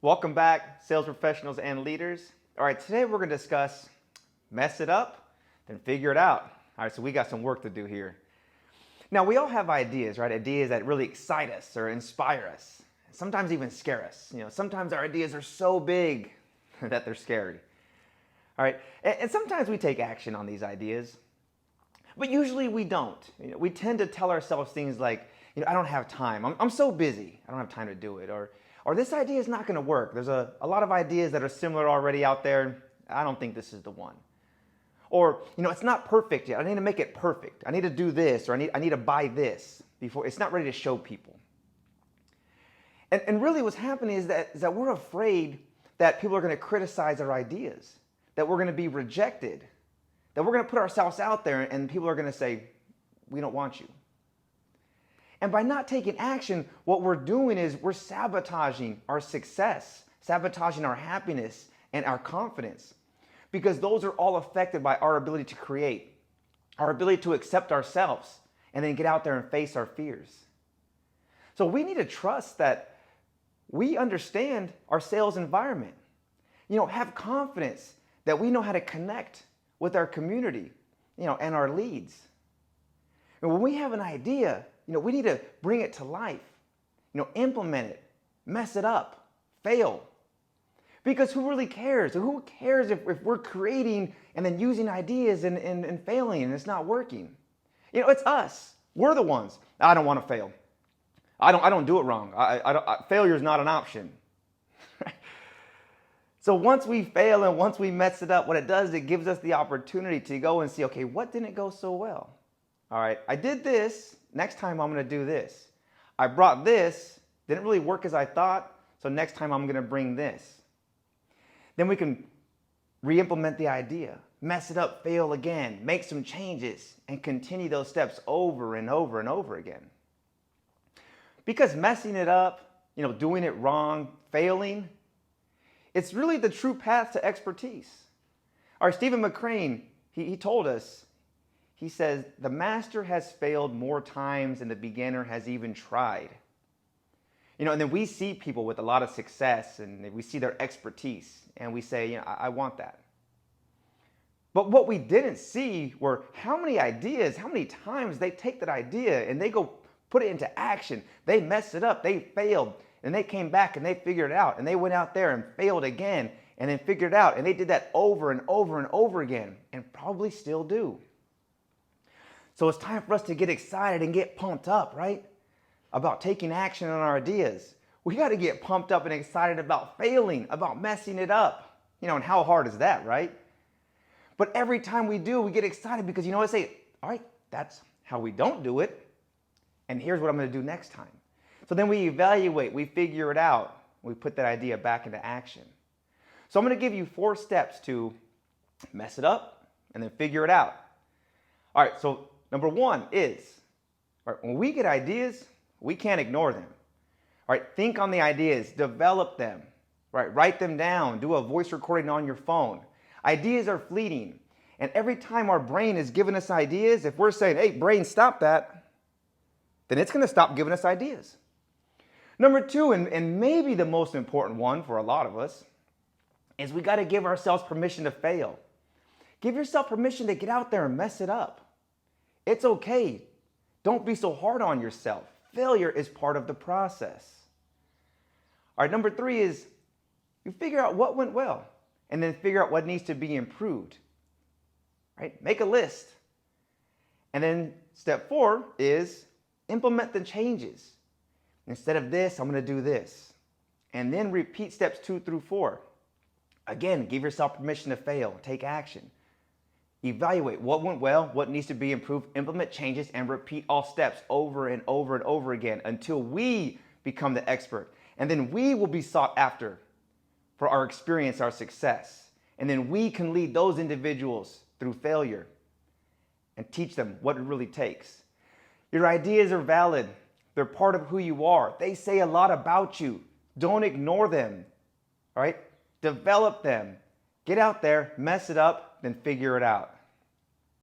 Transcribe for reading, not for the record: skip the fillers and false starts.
Welcome back, sales professionals and leaders. All right, today we're going to discuss mess it up, then figure it out. All right, so we got some work to do here. Now, we all have ideas, right? Ideas that really excite us or inspire us, sometimes even scare us. Sometimes our ideas are so big that they're scary. All right, and sometimes we take action on these ideas, but usually we don't. We tend to tell ourselves things like, I don't have time. I'm so busy. I don't have time to do it. Or this idea is not going to work. There's a lot of ideas that are similar already out there. I don't think this is the one. Or, it's not perfect yet. I need to make it perfect. I need to do this, or I need to buy this before it's not ready to show people. And really what's happening is that we're afraid that people are going to criticize our ideas, that we're going to be rejected, that we're going to put ourselves out there and people are going to say, we don't want you. And by not taking action, what we're doing is we're sabotaging our success, sabotaging our happiness and our confidence, because those are all affected by our ability to create, our ability to accept ourselves, and then get out there and face our fears. So we need to trust that we understand our sales environment. Have confidence that we know how to connect with our community, and our leads. And when we have an idea, we need to bring it to life, implement it, mess it up, fail. Because who really cares? Who cares if we're creating and then using ideas and failing and it's not working? It's us. We're the ones. I don't want to fail. I don't do it wrong. Failure is not an option. So once we fail and once we mess it up, what it does, it gives us the opportunity to go and see, okay, what didn't go so well? All right, I did this. Next time I'm going to do this. I brought this. Didn't really work as I thought. So next time I'm going to bring this. Then we can re-implement the idea, mess it up, fail again, make some changes, and continue those steps over and over and over again. Because messing it up, doing it wrong, failing, it's really the true path to expertise. Our Stephen McCrane, he told us, he says, the master has failed more times than the beginner has even tried. And then we see people with a lot of success and we see their expertise and we say, I want that. But what we didn't see were how many ideas, how many times they take that idea and they go put it into action. They messed it up, they failed, and they came back and they figured it out, and they went out there and failed again and then figured it out, and they did that over and over and over again and probably still do. So it's time for us to get excited and get pumped up, right? About taking action on our ideas. We got to get pumped up and excited about failing, about messing it up. And how hard is that, right? But every time we do, we get excited because I say, all right, that's how we don't do it. And here's what I'm going to do next time. So then we evaluate, we figure it out, we put that idea back into action. So I'm going to give you 4 steps to mess it up and then figure it out. All right, so number 1 is, all right, when we get ideas, we can't ignore them. All right, think on the ideas, develop them, right? Write them down, do a voice recording on your phone. Ideas are fleeting. And every time our brain is giving us ideas, if we're saying, hey, brain, stop that, then it's going to stop giving us ideas. Number 2, and maybe the most important one for a lot of us, is we got to give ourselves permission to fail. Give yourself permission to get out there and mess it up. It's okay. Don't be so hard on yourself. Failure is part of the process. All right, number 3 is you figure out what went well and then figure out what needs to be improved. Right? Make a list. And then step 4 is implement the changes. Instead of this, I'm going to do this. And then repeat steps 2 through 4. Again, give yourself permission to fail. Take action. Evaluate what went well, what needs to be improved, implement changes, and repeat all steps over and over and over again until we become the expert. And then we will be sought after for our experience, our success. And then we can lead those individuals through failure and teach them what it really takes. Your ideas are valid. They're part of who you are. They say a lot about you. Don't ignore them. All right? Develop them. Get out there, mess it up, then figure it out.